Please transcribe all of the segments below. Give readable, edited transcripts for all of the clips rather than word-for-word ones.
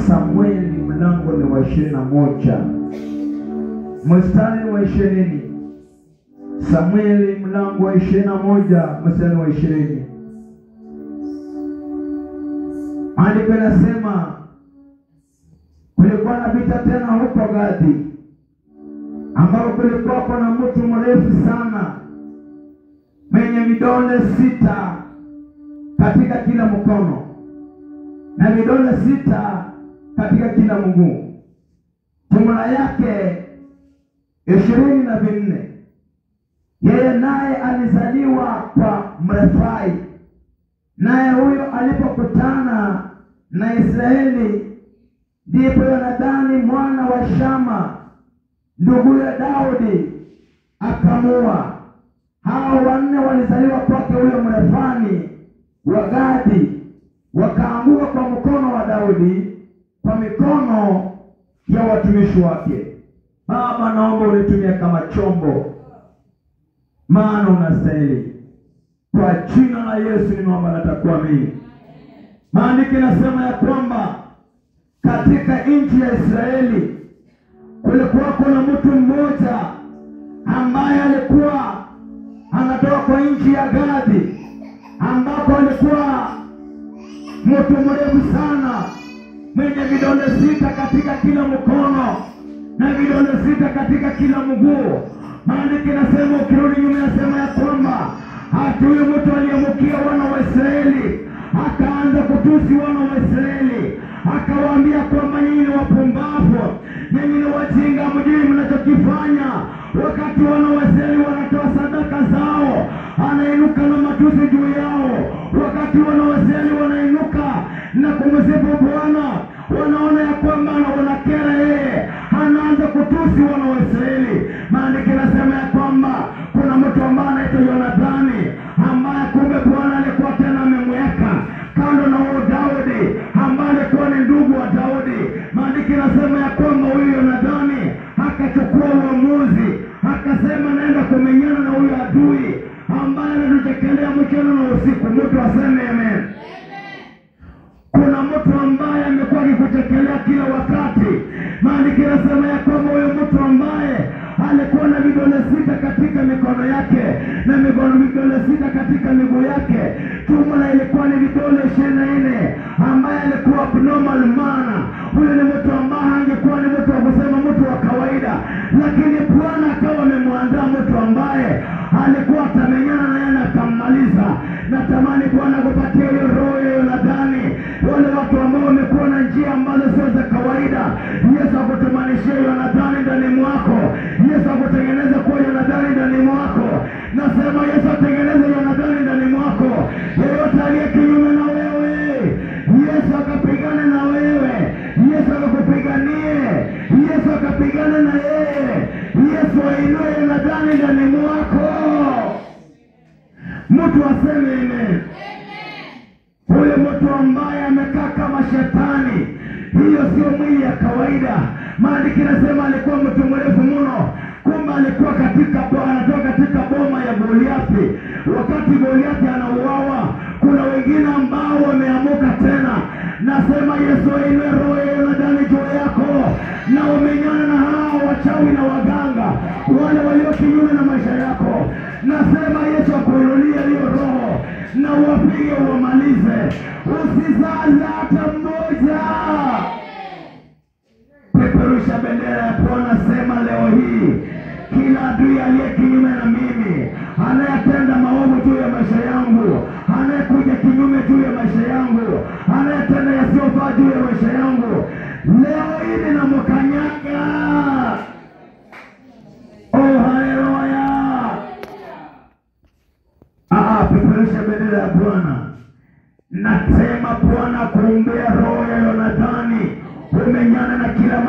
Samueli mlango ni wa 21 mstari wa 20. Samueli mlango wa 21 mstari wa 20. Andiko linasema kulikuwa na vita tena huko Gadi, ambao kulikuwa na mtu mrefu sana mwenye vidole 6 katika kila mkono na vidole 6 katika kila mguu, jumla yake 24. Yeye naye alizaliwa kwa Mrefai, naye huyo alipokutana na Israeli, ndipo Yonathani mwana wa Shama ndugu ya Daudi akamua. Hao 4 walizaliwa kwake huyo Mrefani wa Gadi, wakaanguka kwa mkono wa Daudi, kwa mikono ya watumishi wake. Baba, naomba unitumie kama chombo, maana unastahili. Kwa jina la Yesu ninaomba na takuamini. Maandiko yanasema ya kwamba katika nchi ya Israeli kulikuwa na mtu mmoja ambaye alikuwa anatoka kwa nchi ya Gadi, ambako alikuwa mtu mrefu sana mwenye vidole 6 katika kila mkono na vidole 6 katika kila mguu. Maandiko yanasema, ukirudi nyuma yanasema ya kwamba hata huyo mtu aliyemukia wana wa Israeli akaanza kutusi wana wa Israeli, akawaambia kwamba nyinyi ni wapumbavu, nyinyi ni wajinga, mjui mnachokifanya. Wakati wana wa Israeli wanatoa sadaka zao, anainuka na matusi juu yao. Wakati wana wa Israeli wanainuka na kumsifu Bwana, wanaona ya kwamba wanakera yeye, anaanza kutusi wana wa Israeli. Maandiko yanasema ya kwamba kuna mtu ambaye anaitwa Yonathani, ambaye kumbe Bwana alikuwa tena amemweka kando na Daudi, ambaye alikuwa ni ndugu wa Daudi. Maandiko yanasema ya kwamba huyo Yonathani akachukua uamuzi, akasema naenda kumenyana na huyo adui ambaye anatuchekelea mchana na usiku. Mtu aseme amen. Kuna mtu ambaye amekuwa akikuchekelea kila wakati. Maandiko yanasema ya kwamba huyo mtu ambaye alikuwa na vidole 6 katika mikono yake na vidole 6 katika miguu yake, jumla ilikuwa ni vidole 24, ambaye alikuwa abnormal man. Huyo ni mtu ambaye angekuwa ni mtu wa kusema mtu wa kawaida, lakini Bwana akawa amemwandaa mtu ambaye alikuwa atamenyana na yeye akammaliza. Natamani Bwana kupatia hiyo roho ya Yonathani, wale watu ambao wamekuwa na njia ambazo sio za kawaida. Yesu akutumanishie Yonathani ndani mwako. Yesu akutengeneza kuwa Yonathani ndani mwako. Nasema Yesu atengeneze Yonathani ndani mwako. Yeyote aliye kinyume na wewe, Yesu akapigane na wewe. Yesu akakupiganie. Yesu akapigane na yeye. Yesu ainue Yonathani ndani mwako. Mtu aseme amen. Huyo mtu ambaye amekaa kama shetani, hiyo sio mwili ya kawaida. Maandiko yanasema alikuwa mtu mrefu mno. Kumbe alikuwa anatoka katika boma ya Goliathi. Wakati Goliathi anauawa, kuna wengine ambao wameamuka tena. Nasema Yesu ainue roho ya Yonathani juu yako, na umenyana na hao wachawi na waganga, wale walio kinyume na maisha yako. Nasema Yesu akuinulie hiyo roho na uwapige uwamalize. Usizaze hata mmoja. Peperusha bendera ya Bwana. Sema leo hii, kila adui aliye kinyume na mimi, anayetenda maovu juu ya maisha yangu, anayekuja kinyume juu ya maisha yangu, anayetenda yasiyofaa juu ya maisha yangu, leo hii ninamkanyaga. Oh, haleluya. Peperusha bendera ya Bwana. Nasema Bwana kuombea roho ya Yonathani, umenyana na kila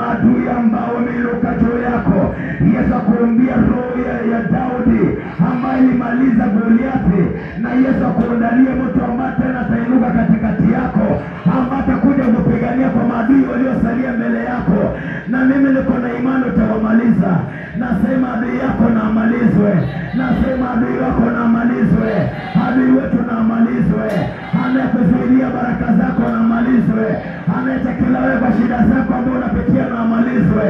ulimaliza Goliathi, na Yesu akuandalie mtu ambaye tena atainuka katikati yako, ambaye atakuja kupigania kwa maadui waliosalia mbele yako. Na mimi niko na imani utawamaliza. Nasema adui yako na amalizwe. Nasema adui wako na amalizwe. Adui wetu na amalizwe. Anayekuzuilia baraka zako na amalizwe. Anayetekela wewe kwa shida zako ambazo unapitia na amalizwe.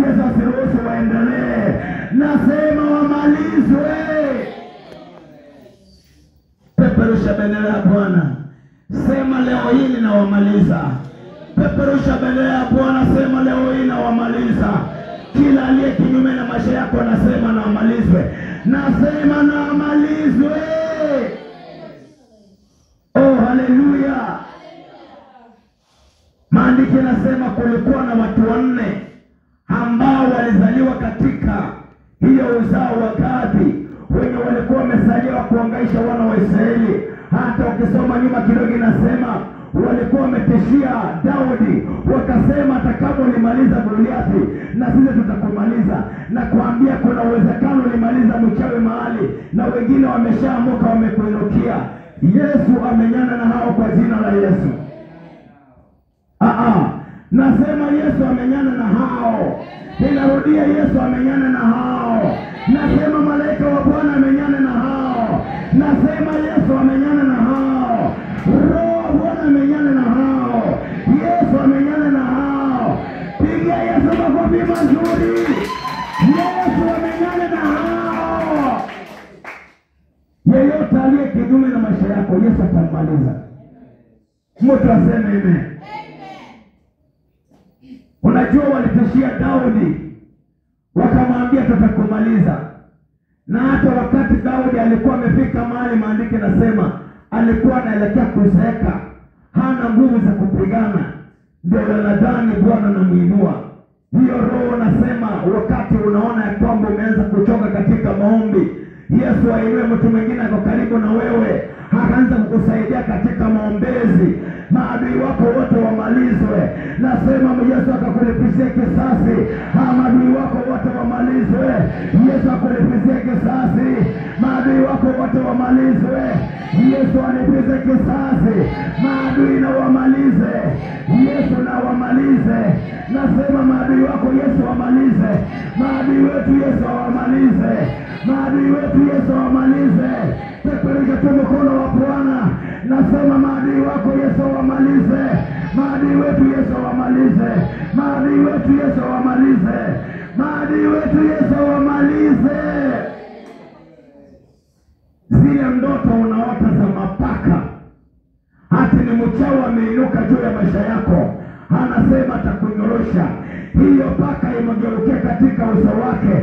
Yesu asiruhusu waendelee. Nasema wamalizwe. Peperusha bendera ya Bwana. Sema leo hii ninawamaliza. Peperusha bendera ya Bwana, sema leo hii nawamaliza. Kila aliye kinyume na maisha yako nasema na amalizwe. Nasema na amalizwe. Oh, haleluya. Maandiko yanasema kulikuwa na watu 4 ambao walizaliwa katika hiyo uzao wa Gadi, wenye walikuwa wamesaliwa kuangaisha wana wa Israeli. Hata ukisoma nyuma kidogo inasema walikuwa wametishia Daudi, wakasema atakamo limaliza Goliathi na sisi tutakumaliza. Na kuambia kuna uwezekano limaliza mchawi mahali na wengine wameshaamuka wamekuinukia. Yesu amenyana na hao kwa jina la Yesu. Nasema Yesu amenyana na hao. Ninarudia, Yesu amenyana na hao. Nasema malaika wa Bwana amenyana na hao. Nasema Yesu amenyana na hao. Roho Bwana amenyana na hao. Yesu amenyana na hao. Pigia Yesu makofi mazuri. Yesu amenyana na hao. Yeyote aliye kinyume na maisha yako Yesu atamaliza. Mtu aseme amen. Unajua walitishia Daudi, wakamwambia tutakumaliza. Na hata wakati Daudi alikuwa amefika mahali, maandiko nasema alikuwa anaelekea kuzeeka, hana nguvu za kupigana, ndio Yonadani Bwana anamuinua. Hiyo roho nasema wakati unaona ya kwamba umeanza kuchoka katika maombi, Yesu ainue mtu mwingine ako karibu na wewe, akaanza kukusaidia katika maombezi. Maadui wako wote wamalizwe. Nasema Yesu akakulipizia kisasi. Maadui wako wote wamalizwe. Yesu akulipizia kisasi. Maadui wako wote wamalizwe. Yesu alipize kisasi. Maadui na wamalize. Yesu na wamalize. Nasema maadui wako Yesu wamalize. Maadui wetu Yesu wamalize. Maadui wetu Yesu wamalize. Peperusha tu mkono wa Bwana. Nasema maadui wako Yesu wamalize. Maadui wetu Yesu wamalize. Maadui wetu Yesu wamalize. Maadui wetu Yesu wamalize. Zile ndoto unaota za mapaka, hati ni mchawi ameinuka juu ya maisha yako, anasema atakunyorosha. Hiyo paka imegeuke katika uso wake,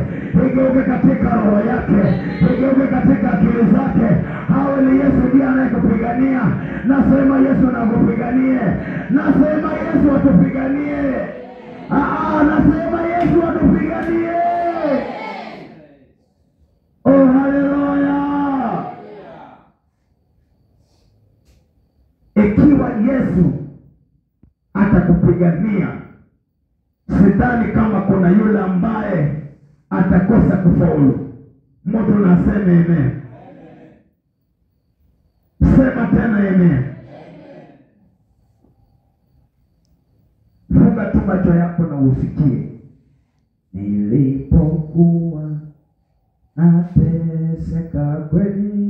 igeuke katika roho yake, igeuke katika akili zake. Hawe ni Yesu ndiye anayekupigania. Nasema Yesu anakupiganie. Nasema Yesu atupiganie. Nasema Yesu atupiganie. Oh, haleluya. Ikiwa Yesu atakupigania, sidhani kama kuna yule ambaye atakosa kufaulu. Mtu naseme amen. Sema tena amen. Funga tu macho yako na usikie. Nilipokuwa nateseka kweli,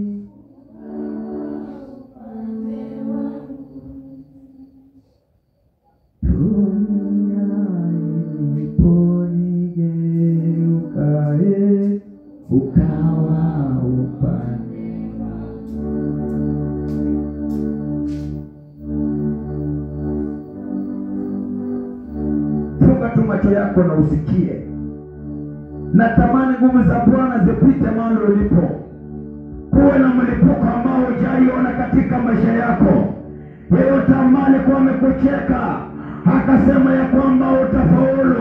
dunia iliponigeuka, ukawa upande. Funga tu macho yako na usikie. Natamani nguvu za Bwana zipite mahali ulipo. Kuwe na mlipuko ambao hujaiona katika maisha yako. Yeyote ambaye alikuwa amekucheka akasema ya kwamba utafaulu,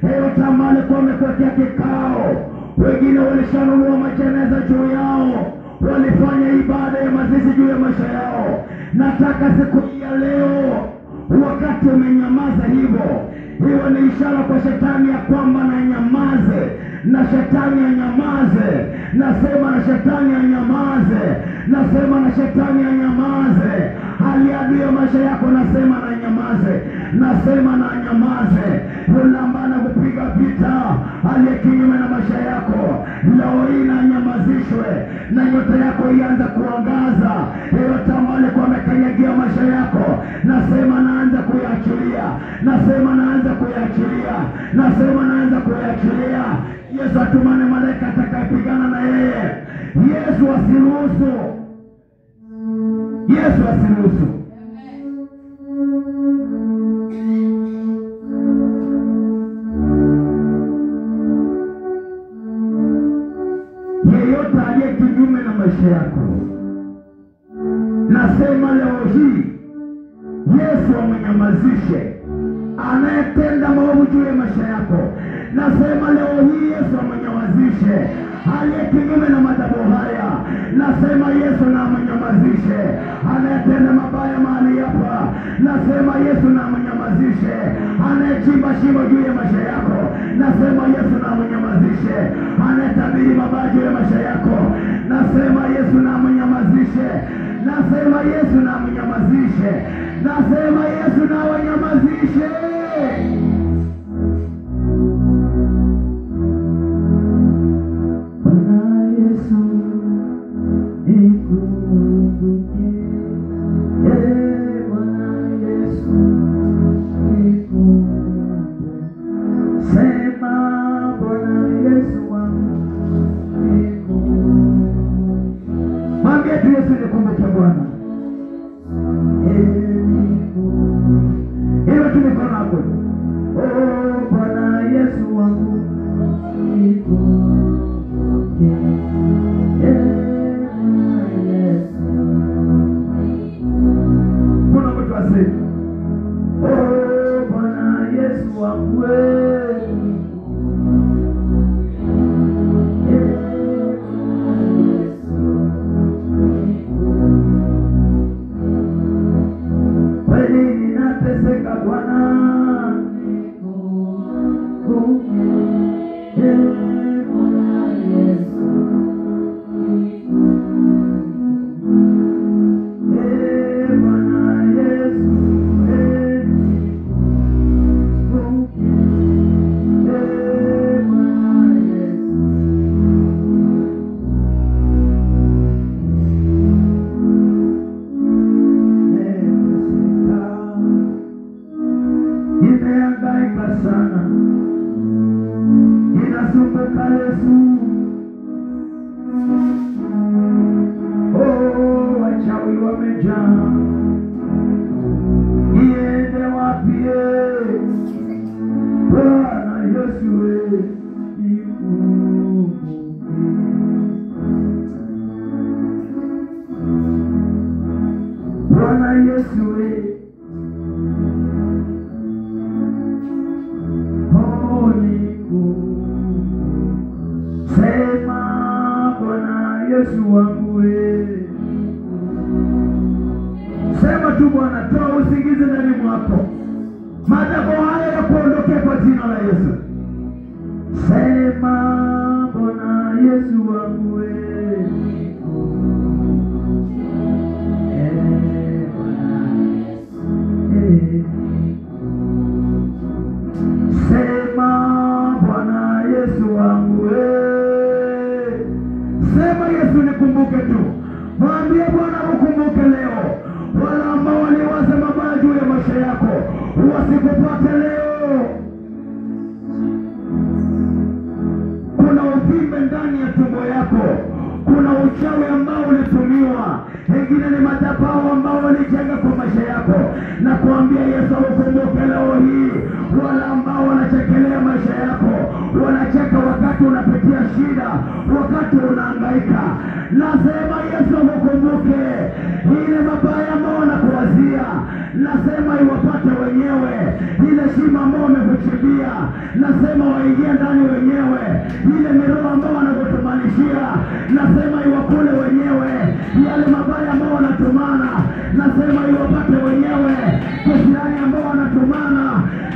yeyote ambaye alikuwa amekuwekea kikao, wengine walishanunua majeneza juu yao, walifanya ibada ya mazishi juu ya maisha yao, nataka siku ya leo, wakati umenyamaza hivyo, hiyo ni ishara kwa shetani ya kwamba na nyamaze, na shetani anyamaze. Nasema na shetani anyamaze. Nasema na shetani anyamaze. Hali adui ya maisha yako nasema na anyamaze. Nasema na anyamaze. Yule ambaye anakupiga vita aliye kinyume na maisha yako, leo hii na anyamazishwe na nyota yako ianze kuangaza. Yeyote ambaye alikuwa amekanyagia maisha yako, nasema naanza kuiachilia. Nasema naanza kuiachilia. Nasema naanza kuiachilia. Yesu atumane malaika atakayepigana na yeye. Yesu asiruhusu. Yesu asiruhusu. Yeyote aliye kinyume na maisha yako, nasema leo hii Yesu amnyamazishe. Anayetenda maovu juu ya maisha yako, nasema leo hii Yesu amnyamazishe. Aliye kinyume na madhabahu haya, nasema Yesu na amnyamazishe. Anayetenda mabaya mahali hapa, nasema Yesu na amnyamazishe. Anayechimba shimo juu ya maisha yako, nasema Yesu na amnyamazishe. Anayetabiri mabaya juu ya maisha yako, nasema Yesu na amnyamazishe. Nasema Yesu na amnyamazishe. Nasema Yesu na amnyamazishe.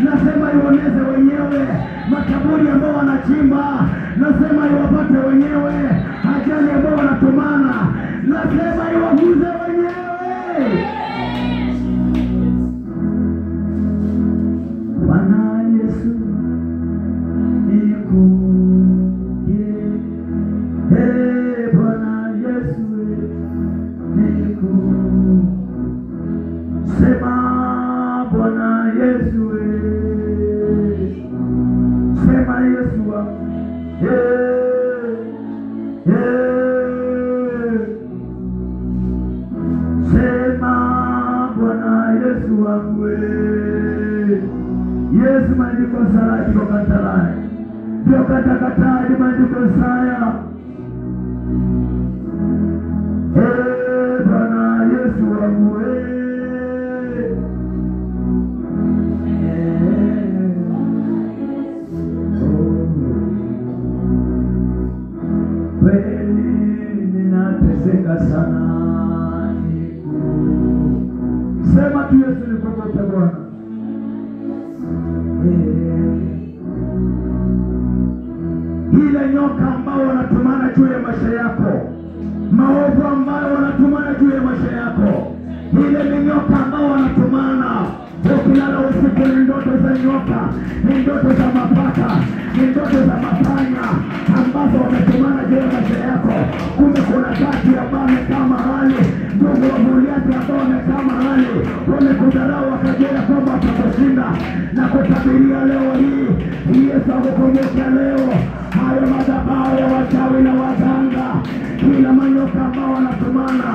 Nasema iwoneze wenyewe makaburi ambao wanachimba, nasema iwapate wenyewe. Ajali ambao wanatumana, nasema iwaguze wenyewe. Bwana Yesu nikuje, Bwana Yesu nikuje, sema Bwana Yesu, sema Yesu wangu, sema Bwana Yesu wangu. Yesu maandiko sana kiko katara, kiko katakata ni maandiko saya. Bwana Yesu wangu, ninateseka sana. Sema tu Yesu nikuokote Bwana. Ile nyoka ambao wanatumana juu ya maisha yako, maovu ambayo wanatumana juu ya maisha yako, ile ni nyoka ambao wanatumana. Ukilala usiku ni ndoto za nyoka, ni ndoto za mapaka, ni ndoto za mapanya ambazo wametumana juu ya maisha yako. Kumbe kuna kati ambao wamekaa mahali, ndugu wa Goliathi ambao wamekaa mahali, wamekudharau wakajua kwamba watakushinda. Na kutabiria leo hii, Yesu akukumbuka leo, hayo madhabahu ya wachawi na waganga, kila manyoka ambao wanatumana,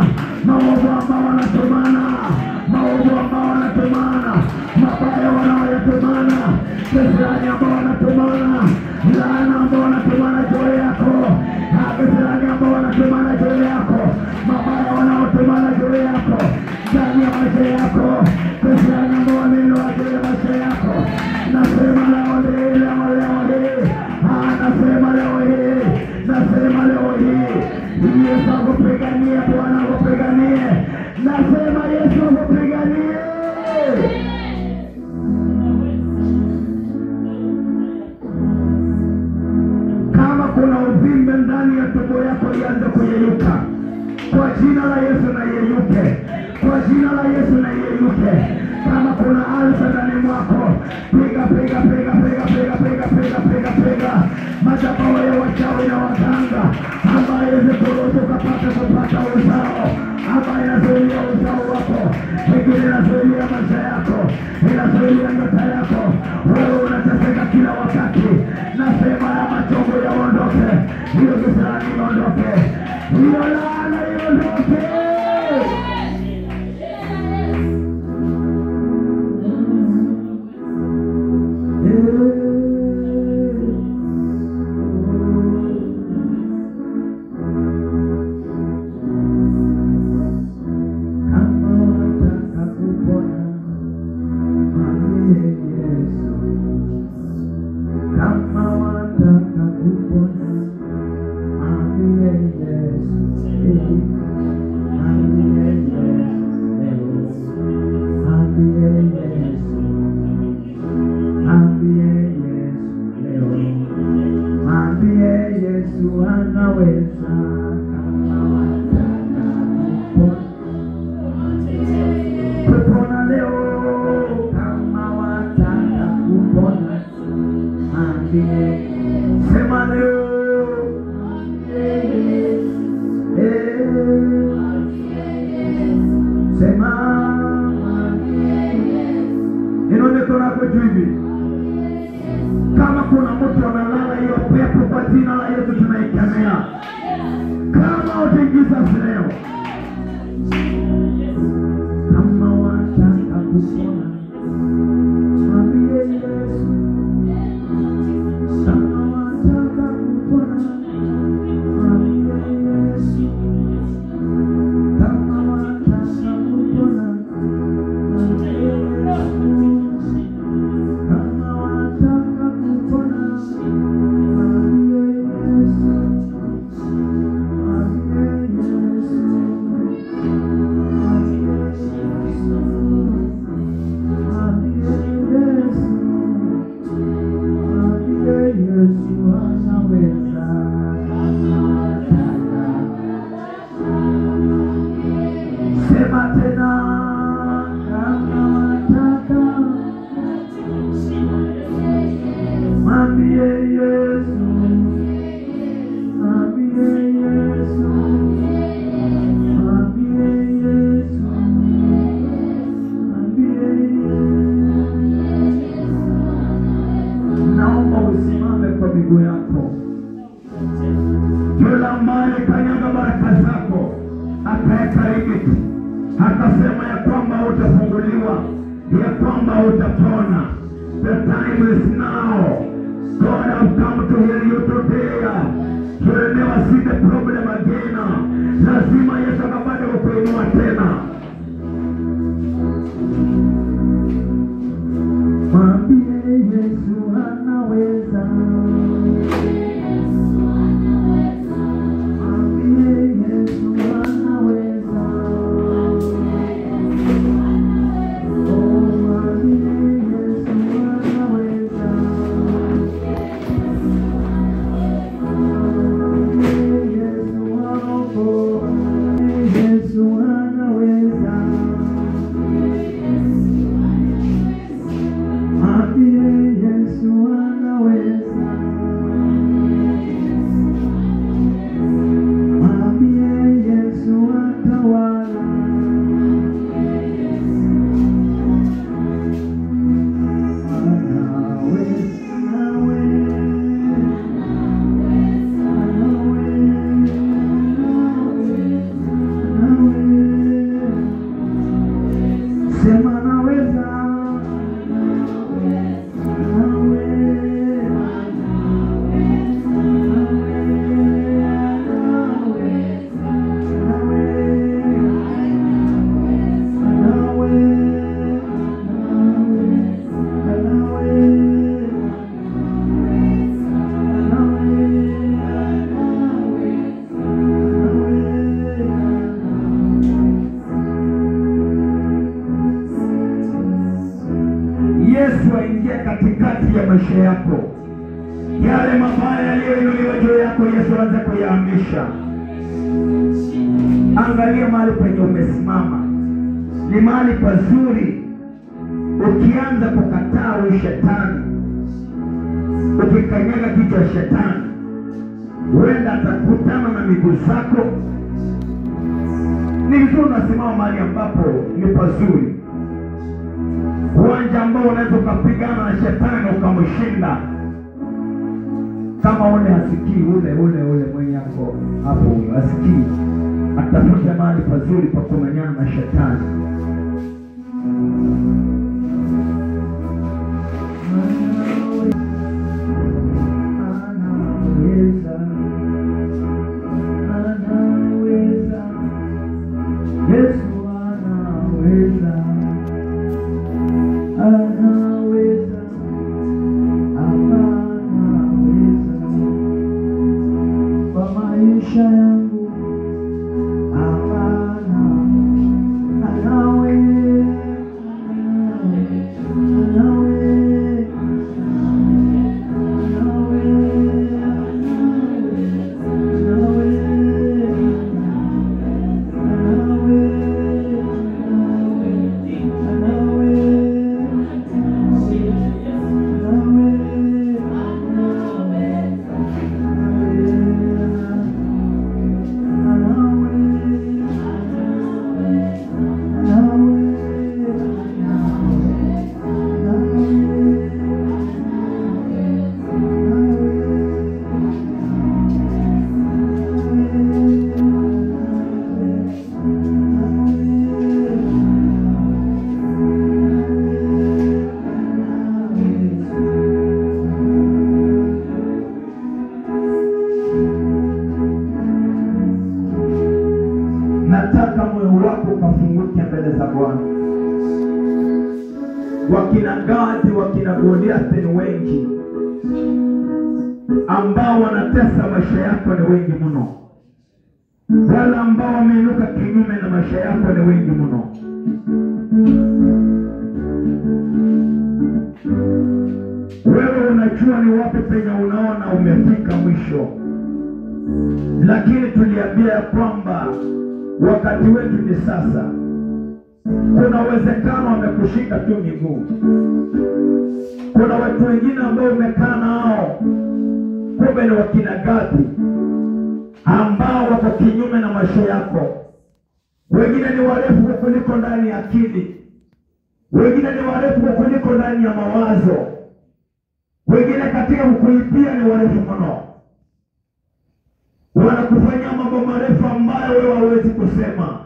maovu ambao wanatumana, maovu ambao wanatumana, mabaya wanaoyatumana, kisirani ambao wanatumana, laana ambao wanatumana juu yako, kisirani ambao wanatumana juu yako, mabaya wanaotumana juu yako, ndani ya maisha yako, kisirani ambao wanainua juu ya maisha yako. Nasema leo hii, nasema leo hii, nasema leo hii, Yesu akupiganie, Bwana akupiganie. Nasema Yesu akupiganie. Kama kuna uvimbe ndani ya tumbo yako, ianze kuyeyuka kwa jina la Yesu, na yeyuke kwa jina la Yesu, na yeyuke. Kama kuna alsa ndani mwako, piga piga piga piga piga piga piga piga piga madhabahu ya wachawi na waganga ambaye zikuruhusu kupata uzao, ambaye inazuilia uzao wako, pengine inazuilia maisha yako, inazuilia nyota yako. Wewe unateseka kila wakati, nasema ya machongo yaondoke, hiyo kisirani iondoke, hiyo laana iondoke. Kama kuna mtu analala, hiyo pepo kwa jina la Yesu tunaikemea. Kama utaingiza leo, kama wataka kupona, mwambie Yesu. Kama wataka kupona, mwambie Yesu. Kama wataka kupona, mwambie Yesu. usimame kwa miguu yako. Kila ambaye kanyaga baraka zako akaekariki, akasema ya kwamba utafunguliwa, ya kwamba utapona. The time is now. God has come to heal you today. You will never see the problem again. Lazima Yesu akapate kukuinua tena. Mwambie Yesu anaweza. Mwambie Yesu anaweza. Yesu aingia katikati ya maisha yako. Yale mabaya yaliyoinuliwa juu yako, Yesu aanze kuyahamisha. Angalia mahali penye umesimama. Ni mahali pazuri. Ukianza kukataa shetani, ukikanyaga kichwa shetani, huenda atakutana na miguu zako. Ni vizuri unasimama mahali ambapo ni pazuri. Uwanja ambao unaweza ukapigana na shetani ukamshinda. Kama ule hasikii, ule mwenye hapo huyo hasikii, atafuta mahali pazuri pa kumenyana na shetani. Yesu anaweza. Anaweza, anaweza kwa maisha yangu. Hapana, anaweza, nataka moyo wako ukafunguke mbele za Bwana. Wakina Gadi, wakina Goliathi ni wengi, ambao wanatesa maisha yako ni wengi mno. Wale ambao wameinuka kinyume na maisha yako ni wengi mno. Wewe unajua ni wapi penye unaona umefika mwisho, lakini tuliambia kwamba wakati wetu ni sasa. Kuna uwezekano wamekushika tu miguu. Kuna watu wengine ambao umekaa nao, kumbe ni wakina Gadi, ambao wako kinyume na maisha yako. Wengine ni warefu kuliko ndani ya akili, wengine ni warefu kuliko ndani ya mawazo, Wengine katika kukuibia ni warefu mno, wanakufanyia mambo marefu ambayo wewe hauwezi kusema.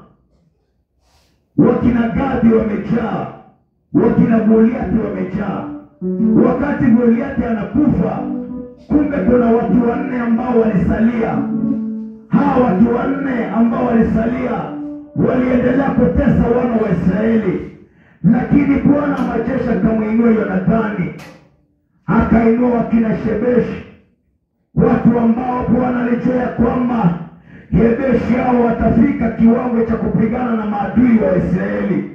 Wakina Gadi wamejaa, wakina Goliathi wamejaa. Wakati Goliathi anakufa, kumbe kuna watu 4 ambao walisalia. Hawa watu 4 ambao walisalia waliendelea kutesa wana wa Israeli, lakini Bwana majeshi akamuinua Yonathani, akainua wakina Shebeshi, watu ambao Bwana alijua kwamba Shebeshi hao watafika kiwango cha kupigana na maadui wa Israeli.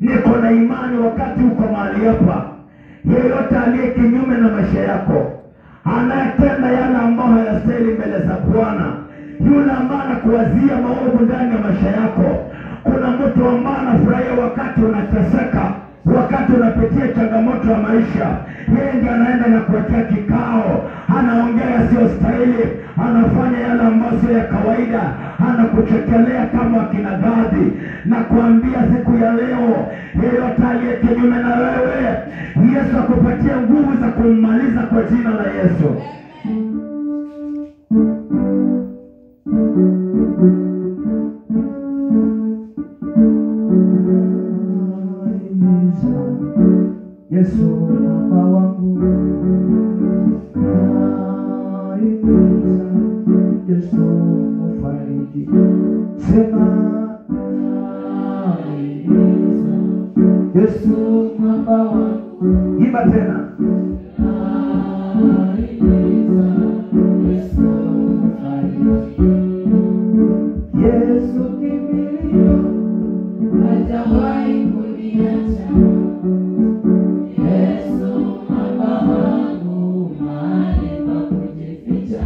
Niko na imani wakati uko mahali hapa, yeyote aliye kinyume na maisha yako, anayetenda yale ambayo hayastahili mbele za Bwana, yule ambaye anakuwazia maovu ndani ya maisha yako. Kuna mtu ambaye anafurahia wakati unateseka, wakati unapitia changamoto ya maisha, yeye ndiye anaenda na kuwekea kikao, anaongea yasiyostahili, anafanya yale ambayo sio ya kawaida, anakuchekelea kama akina Gadi. Na kuambia siku ya leo, yeyote aliye kinyume na wewe, Yesu akupatie nguvu za kummaliza kwa jina la Yesu. Yesu Baba wangu, Yesu mfariji, sema Yesu Baba wangu. Imba tena. Yesu kimbilio, hajawahi kuniacha. Yesu Baba wangu, mahali pa kujificha.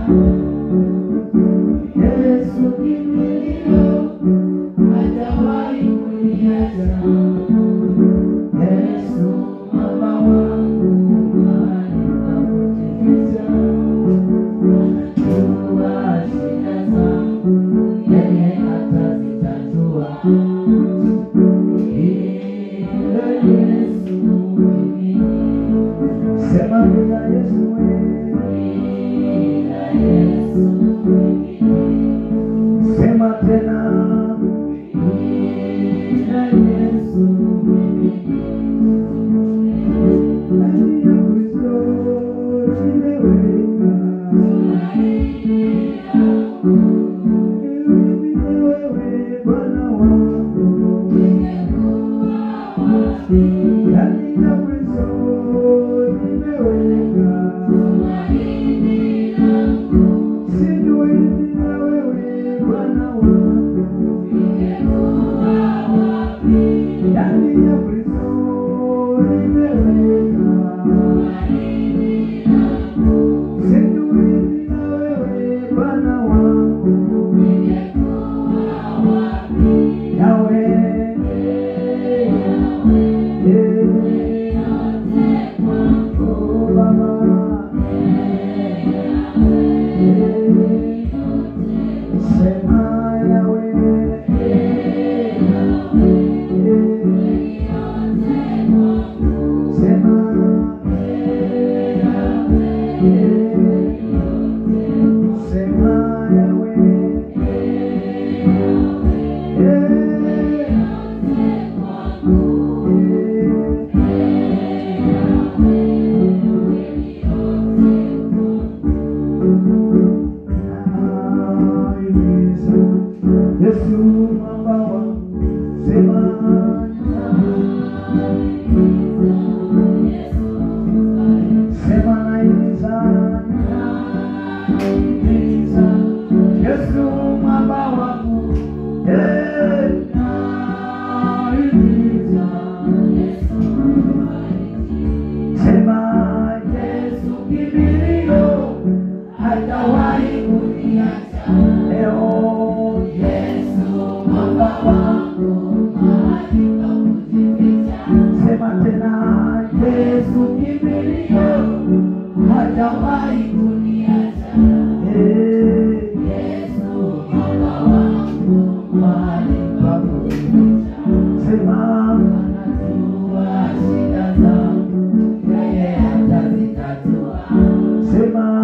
Yesu kimbilio, hajawahi kuniacha. Yesu Baba wangu, mahali pa kujificha. Anajua shida zangu, yeye atazitatua. Sema bila Yesu sema tena, bila Yesu ndani ya Kristo nimeweka. Ili wewe Bwana wangu, ndani ya Kristo nimeweka. Sijui bila wewe Bwana wangu, ndani ya Kristo nimeweka. Sijui bila wewe Bwana wangu, Yawe Anajua shida zangu, yeye atazitatua. uzima.